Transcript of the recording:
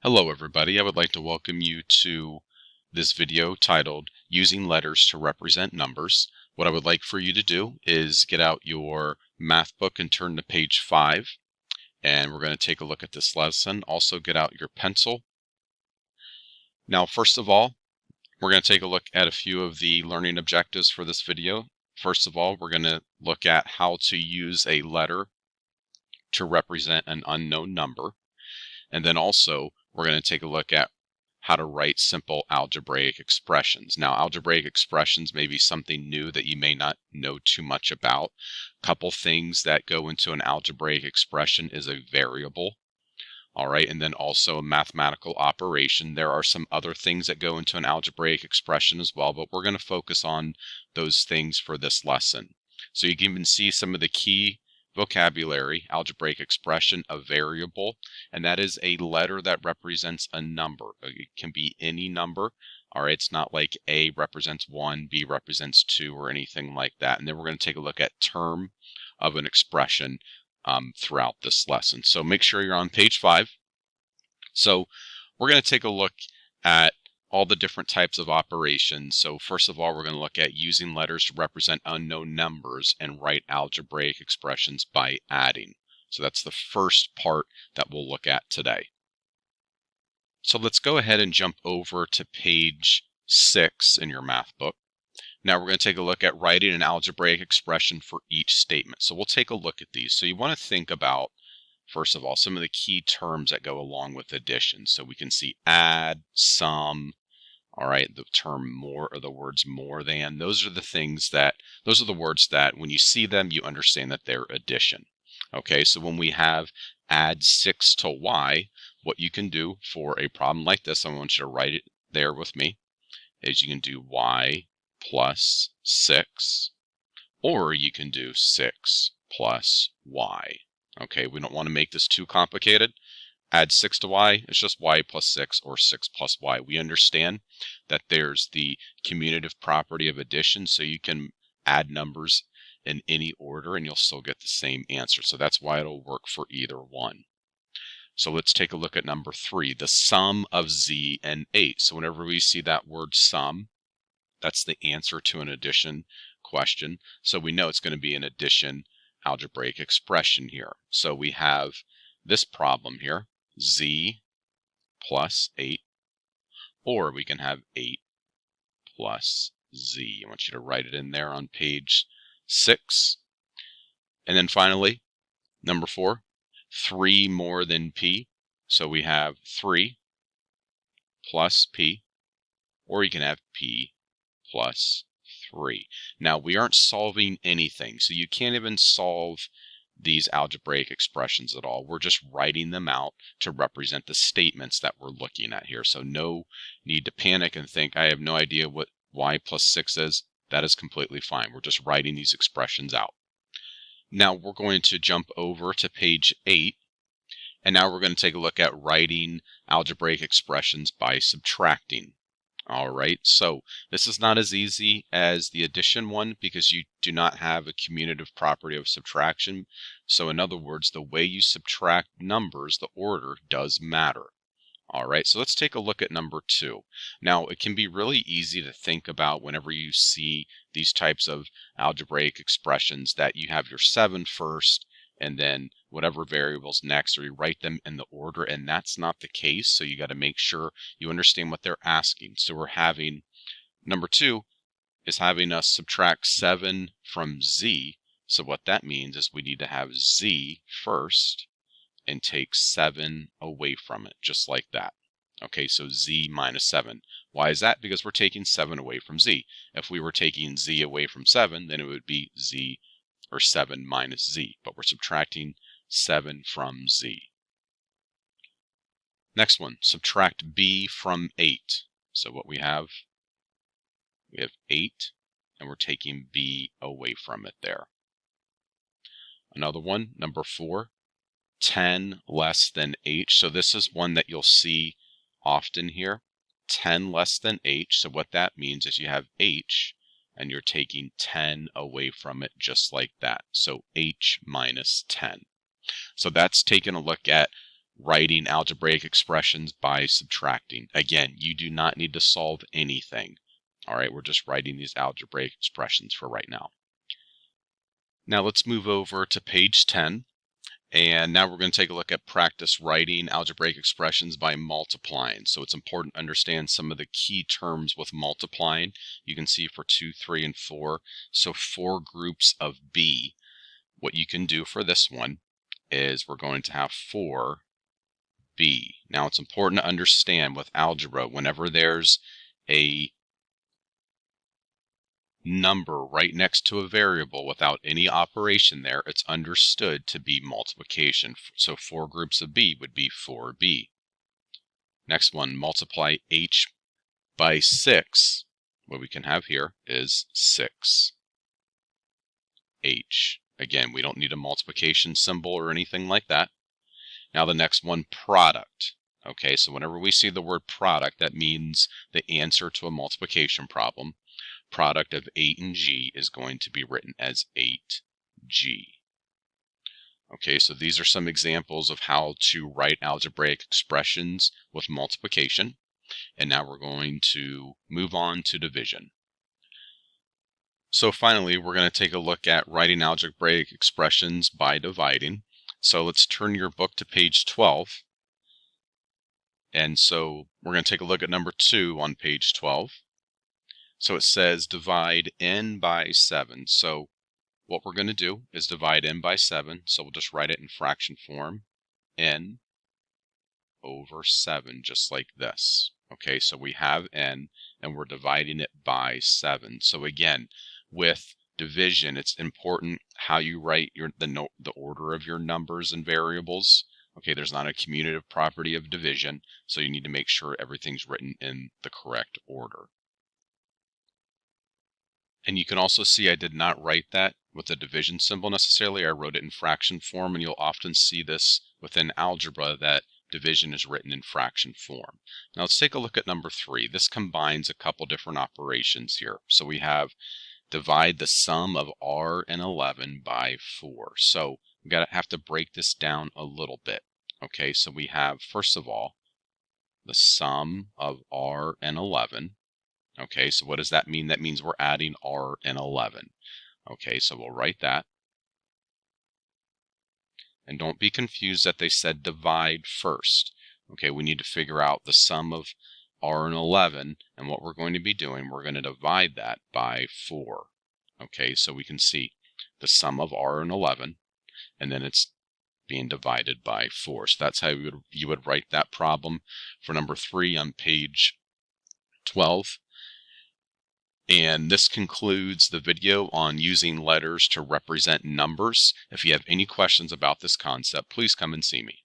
Hello everybody, I would like to welcome you to this video titled Using Letters to Represent Numbers. What I would like for you to do is get out your math book and turn to page 5, and we're going to take a look at this lesson. Also get out your pencil. Now first of all, we're going to take a look at a few of the learning objectives for this video. First of all, we're going to look at how to use a letter to represent an unknown number. And then also, we're going to take a look at how to write simple algebraic expressions. Now, algebraic expressions may be something new that you may not know too much about. A couple things that go into an algebraic expression is a variable. All right, and then also a mathematical operation. There are some other things that go into an algebraic expression as well, but we're going to focus on those things for this lesson. So you can even see some of the key vocabulary: algebraic expression, a variable, and that is a letter that represents a number. It can be any number. All right, it's not like A represents 1, B represents 2, or anything like that. And then we're going to take a look at term of an expression throughout this lesson. So make sure you're on page 5. So we're going to take a look at all the different types of operations. So first of all, we're going to look at using letters to represent unknown numbers and write algebraic expressions by adding. So that's the first part that we'll look at today. So let's go ahead and jump over to page 6 in your math book. Now we're going to take a look at writing an algebraic expression for each statement. So we'll take a look at these. So you want to think about, first of all, some of the key terms that go along with addition. So we can see add, sum, all right, the term more, or the words more than. Those are the words that when you see them, you understand that they're addition. Okay, so when we have add 6 to y, what you can do for a problem like this, I want you to write it there with me, is you can do y plus 6, or you can do 6 plus y. Okay, we don't want to make this too complicated. Add 6 to y, it's just y plus 6 or 6 plus y. We understand that there's the commutative property of addition, so you can add numbers in any order and you'll still get the same answer. So that's why it'll work for either one. So let's take a look at number 3, the sum of z and 8. So whenever we see that word sum, that's the answer to an addition question. So we know it's going to be an addition algebraic expression here. So we have this problem here, z plus 8, or we can have 8 plus z. I want you to write it in there on page 6. And then finally, number 4, 3 more than p. So we have 3 plus p, or you can have p plus 3. Now we aren't solving anything, so you can't even solve these algebraic expressions at all. We're just writing them out to represent the statements that we're looking at here. So no need to panic and think, I have no idea what y plus 6 is. That is completely fine. We're just writing these expressions out. Now we're going to jump over to page 8, and now we're going to take a look at writing algebraic expressions by subtracting. All right, so this is not as easy as the addition one because you do not have a commutative property of subtraction. So in other words, the way you subtract numbers, the order does matter. All right, so let's take a look at number 2. Now, it can be really easy to think about whenever you see these types of algebraic expressions that you have your 7 first, and then whatever variables next, or you write them in the order, and that's not the case. So you got to make sure you understand what they're asking. So we're having, number 2 is having us subtract 7 from z. So what that means is we need to have z first and take 7 away from it, just like that. Okay, so z minus 7. Why is that? Because we're taking 7 away from z. If we were taking z away from 7, then it would be z, or 7 minus z, but we're subtracting 7 from z. Next one, subtract b from 8. So what we have 8, and we're taking b away from it there. Another one, number 4, 10 less than h. So this is one that you'll see often here, 10 less than h. So what that means is you have h, and you're taking 10 away from it just like that. So h minus 10. So that's taking a look at writing algebraic expressions by subtracting. Again, you do not need to solve anything. All right, we're just writing these algebraic expressions for right now. Now let's move over to page 10. And now we're going to take a look at practice writing algebraic expressions by multiplying. So it's important to understand some of the key terms with multiplying. You can see for 2, 3, and 4. So 4 groups of B. What you can do for this one is we're going to have 4B. Now it's important to understand with algebra, whenever there's a number right next to a variable without any operation there, it's understood to be multiplication. So 4 groups of B would be 4B. Next one, multiply H by 6. What we can have here is 6H. Again, we don't need a multiplication symbol or anything like that. Now the next one, product. Okay, so whenever we see the word product, that means the answer to a multiplication problem. Product of 8 and G is going to be written as 8G. Okay, so these are some examples of how to write algebraic expressions with multiplication. And now we're going to move on to division. So finally, we're going to take a look at writing algebraic expressions by dividing. So let's turn your book to page 12. And so we're going to take a look at number 2 on page 12. So it says divide n by 7. So what we're going to do is divide n by 7. So we'll just write it in fraction form, n over 7, just like this. Okay, so we have n and we're dividing it by 7. So again, with division, it's important how you write the order of your numbers and variables. Okay, there's not a commutative property of division, so you need to make sure everything's written in the correct order. And you can also see I did not write that with a division symbol necessarily. I wrote it in fraction form, and you'll often see this within algebra that division is written in fraction form. Now let's take a look at number 3. This combines a couple different operations here. So we have divide the sum of R and 11 by 4. So we have to break this down a little bit. Okay, so we have, first of all, the sum of R and 11. Okay, so what does that mean? That means we're adding R and 11. Okay, so we'll write that. And don't be confused that they said divide first. Okay, we need to figure out the sum of R and 11, and what we're going to be doing, we're going to divide that by 4. Okay, so we can see the sum of R and 11, and then it's being divided by 4. So that's how you would write that problem for number 3 on page 12. And this concludes the video on using letters to represent numbers. If you have any questions about this concept, please come and see me.